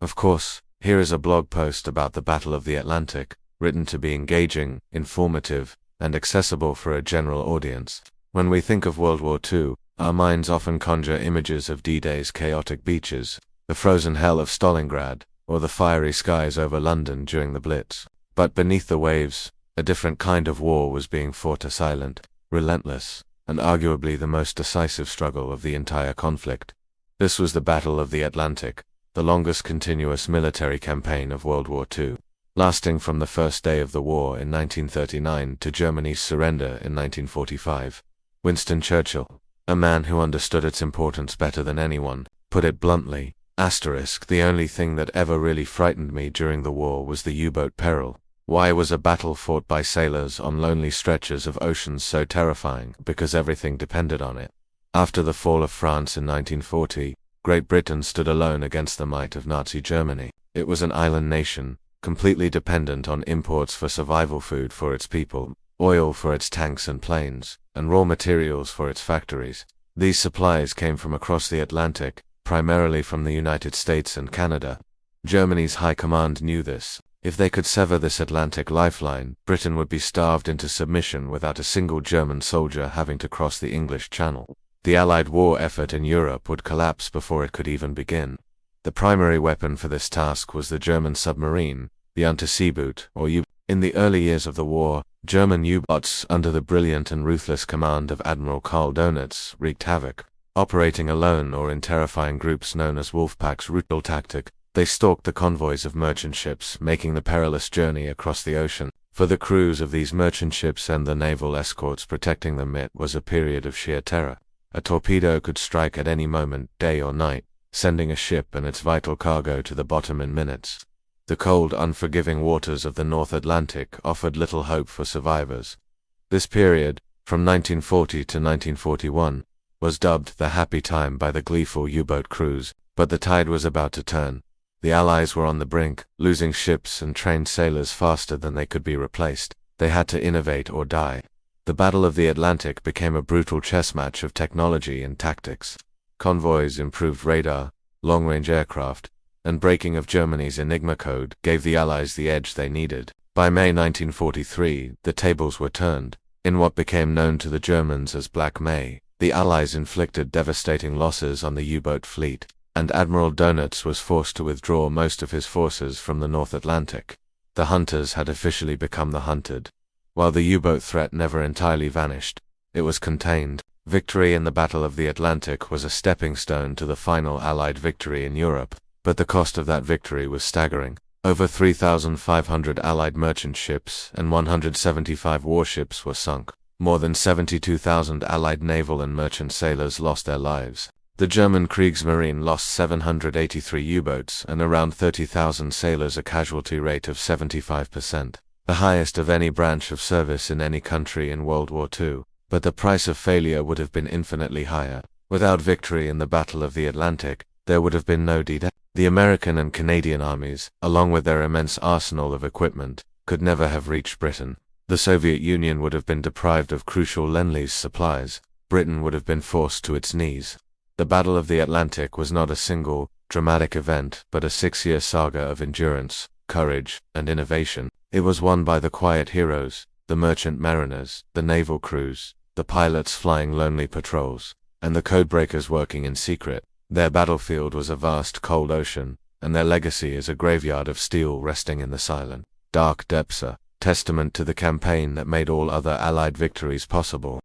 Of course, here is a blog post about the Battle of the Atlantic, written to be engaging, informative, and accessible for a general audience. When we think of World War II, our minds often conjure images of D-Day's chaotic beaches, the frozen hell of Stalingrad, or the fiery skies over London during the Blitz. But beneath the waves, a different kind of war was being fought, a silent, relentless, and arguably the most decisive struggle of the entire conflict. This was the Battle of the Atlantic, the longest continuous military campaign of World War II, lasting from the first day of the war in 1939 to Germany's surrender in 1945. Winston Churchill, a man who understood its importance better than anyone, put it bluntly, the only thing that ever really frightened me during the war was the U-boat peril. Why was a battle fought by sailors on lonely stretches of oceans so terrifying? Because everything depended on it. After the fall of France in 1940, Great Britain stood alone against the might of Nazi Germany. It was an island nation, completely dependent on imports for survival food for its people, oil for its tanks and planes, and raw materials for its factories. These supplies came from across the Atlantic, primarily from the United States and Canada. Germany's high command knew this. If they could sever this Atlantic lifeline, Britain would be starved into submission without a single German soldier having to cross the English Channel. The Allied war effort in Europe would collapse before it could even begin. The primary weapon for this task was the German submarine, the Unterseeboot, or U-boat. In the early years of the war, German U-boats under the brilliant and ruthless command of Admiral Karl Donitz wreaked havoc. Operating alone or in terrifying groups known as Wolfpacks brutal tactic, they stalked the convoys of merchant ships, making the perilous journey across the ocean. For the crews of these merchant ships and the naval escorts protecting them, it was a period of sheer terror. A torpedo could strike at any moment, day or night, sending a ship and its vital cargo to the bottom in minutes. The cold, unforgiving waters of the North Atlantic offered little hope for survivors. This period, from 1940 to 1941, was dubbed the happy time by the gleeful U-boat crews, but the tide was about to turn. The Allies were on the brink, losing ships and trained sailors faster than they could be replaced. They had to innovate or die. The Battle of the Atlantic became a brutal chess match of technology and tactics. Convoys, improved radar, long-range aircraft, and breaking of Germany's Enigma code gave the Allies the edge they needed. By May 1943, the tables were turned. In what became known to the Germans as Black May, the Allies inflicted devastating losses on the U-boat fleet, and Admiral Donitz was forced to withdraw most of his forces from the North Atlantic. The hunters had officially become the hunted. While the U-boat threat never entirely vanished, it was contained. Victory in the Battle of the Atlantic was a stepping stone to the final Allied victory in Europe, but the cost of that victory was staggering. Over 3,500 Allied merchant ships and 175 warships were sunk. More than 72,000 Allied naval and merchant sailors lost their lives. The German Kriegsmarine lost 783 U-boats and around 30,000 sailors, a casualty rate of 75%, the highest of any branch of service in any country in World War II. But the price of failure would have been infinitely higher. Without victory in the Battle of the Atlantic, there would have been no D-Day. The American and Canadian armies, along with their immense arsenal of equipment, could never have reached Britain. The Soviet Union would have been deprived of crucial Lend-Lease supplies. Britain would have been forced to its knees. The Battle of the Atlantic was not a single, dramatic event, but a 6-year saga of endurance, courage, and innovation. It was won by the quiet heroes, the merchant mariners, the naval crews, the pilots flying lonely patrols, and the codebreakers working in secret. Their battlefield was a vast cold ocean, and their legacy is a graveyard of steel resting in the silent, dark depths, a testament to the campaign that made all other Allied victories possible.